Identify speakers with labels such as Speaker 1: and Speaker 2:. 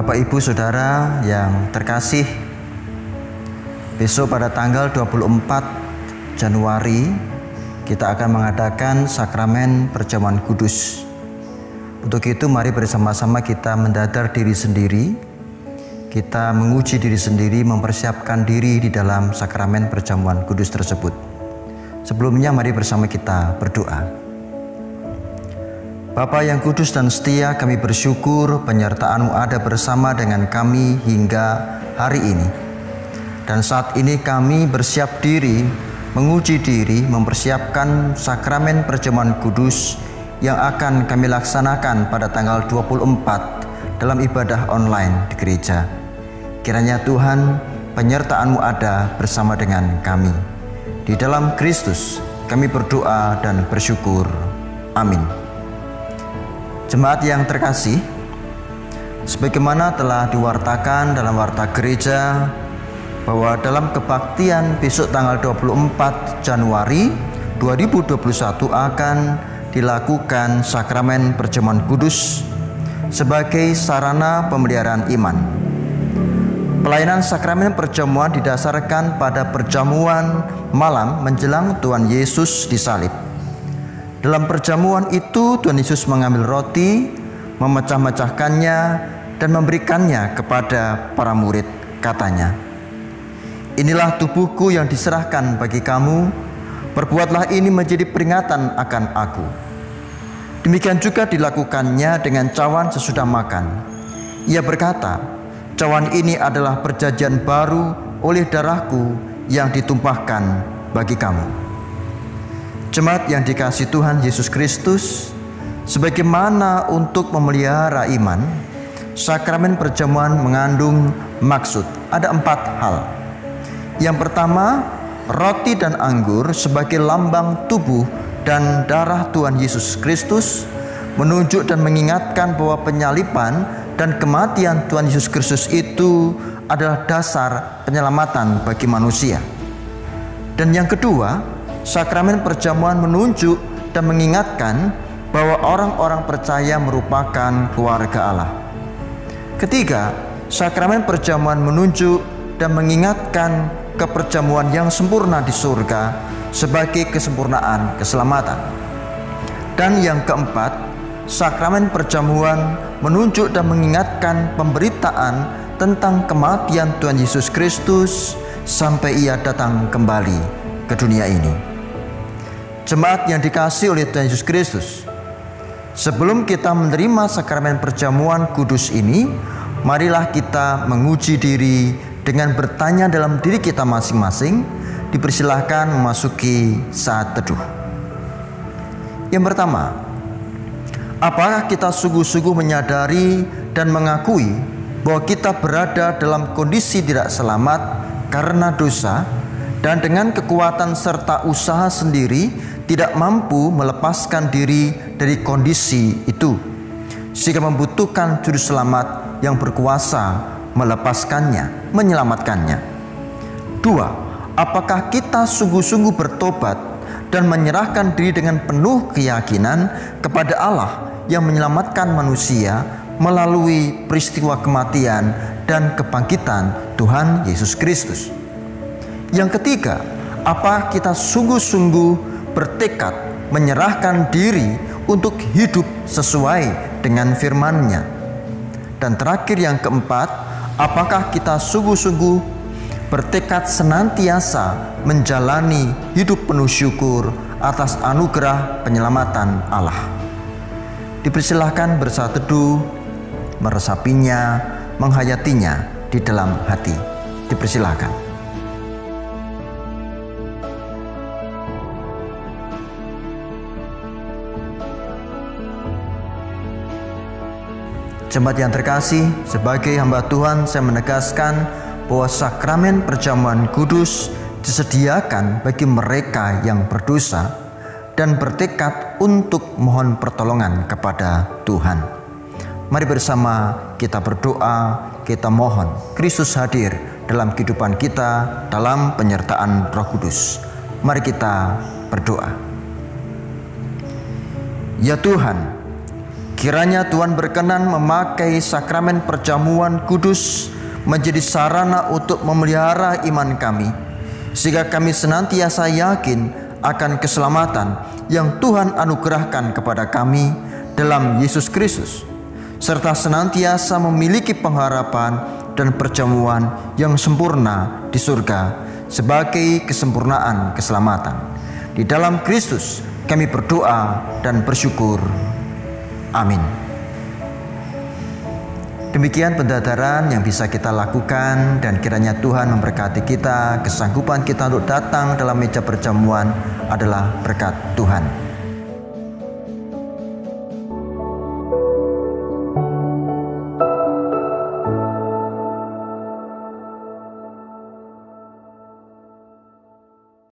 Speaker 1: Bapak, Ibu, Saudara yang terkasih, besok pada tanggal 24 Januari kita akan mengadakan sakramen perjamuan kudus. Untuk itu mari bersama-sama kita mendadar diri sendiri, kita menguji diri sendiri, mempersiapkan diri di dalam sakramen perjamuan kudus tersebut. Sebelumnya mari bersama kita berdoa. Bapa yang kudus dan setia, kami bersyukur penyertaan-Mu ada bersama dengan kami hingga hari ini. Dan saat ini kami bersiap diri, menguji diri, mempersiapkan sakramen perjamuan kudus yang akan kami laksanakan pada tanggal 24 dalam ibadah online di gereja. Kiranya Tuhan, penyertaan-Mu ada bersama dengan kami. Di dalam Kristus kami berdoa dan bersyukur. Amin. Jemaat yang terkasih, sebagaimana telah diwartakan dalam warta gereja bahwa dalam kebaktian besok tanggal 24 Januari 2021 akan dilakukan sakramen perjamuan kudus sebagai sarana pemeliharaan iman. Pelayanan sakramen perjamuan didasarkan pada perjamuan malam menjelang Tuhan Yesus disalib. Dalam perjamuan itu Tuhan Yesus mengambil roti, memecah-mecahkannya dan memberikannya kepada para murid. Katanya, "Inilah tubuhku yang diserahkan bagi kamu, perbuatlah ini menjadi peringatan akan aku." Demikian juga dilakukannya dengan cawan sesudah makan. Ia berkata, "Cawan ini adalah perjanjian baru oleh darahku yang ditumpahkan bagi kamu." Jemaat yang dikasihi Tuhan Yesus Kristus, sebagaimana untuk memelihara iman, sakramen perjamuan mengandung maksud. Ada 4 hal. Yang pertama, roti dan anggur sebagai lambang tubuh dan darah Tuhan Yesus Kristus, menunjuk dan mengingatkan bahwa penyaliban dan kematian Tuhan Yesus Kristus itu adalah dasar penyelamatan bagi manusia. Dan yang kedua, sakramen perjamuan menunjuk dan mengingatkan bahwa orang-orang percaya merupakan keluarga Allah. Ketiga, sakramen perjamuan menunjuk dan mengingatkan keperjamuan yang sempurna di surga sebagai kesempurnaan keselamatan. Dan yang keempat, sakramen perjamuan menunjuk dan mengingatkan pemberitaan tentang kematian Tuhan Yesus Kristus sampai Ia datang kembali ke dunia ini. Jemaat yang dikasihi oleh Tuhan Yesus Kristus, sebelum kita menerima sakramen perjamuan kudus ini, marilah kita menguji diri dengan bertanya dalam diri kita masing-masing. Dipersilahkan memasuki saat teduh. Yang pertama, apakah kita sungguh-sungguh menyadari dan mengakui bahwa kita berada dalam kondisi tidak selamat karena dosa, dan dengan kekuatan serta usaha sendiri tidak mampu melepaskan diri dari kondisi itu, sehingga membutuhkan juru selamat yang berkuasa melepaskannya, menyelamatkannya. 2. Apakah kita sungguh-sungguh bertobat dan menyerahkan diri dengan penuh keyakinan kepada Allah yang menyelamatkan manusia melalui peristiwa kematian dan kebangkitan Tuhan Yesus Kristus? Yang ketiga, apakah kita sungguh-sungguh bertekad menyerahkan diri untuk hidup sesuai dengan firman-Nya? Dan terakhir yang keempat, apakah kita sungguh-sungguh bertekad senantiasa menjalani hidup penuh syukur atas anugerah penyelamatan Allah? Dipersilahkan bersatu teduh, meresapinya, menghayatinya di dalam hati. Dipersilahkan. Jemaat yang terkasih, sebagai hamba Tuhan saya menegaskan bahwa sakramen perjamuan kudus disediakan bagi mereka yang berdosa dan bertekad untuk mohon pertolongan kepada Tuhan. Mari bersama kita berdoa, kita mohon Kristus hadir dalam kehidupan kita dalam penyertaan Roh Kudus. Mari kita berdoa. Ya Tuhan, Kiranya Tuhan berkenan memakai sakramen perjamuan kudus menjadi sarana untuk memelihara iman kami, sehingga kami senantiasa yakin akan keselamatan yang Tuhan anugerahkan kepada kami dalam Yesus Kristus, serta senantiasa memiliki pengharapan dan perjamuan yang sempurna di surga sebagai kesempurnaan keselamatan. Di dalam Kristus kami berdoa dan bersyukur. Amin. Demikian pendadaran yang bisa kita lakukan, dan kiranya Tuhan memberkati kita. Kesanggupan kita untuk datang dalam meja perjamuan adalah berkat Tuhan.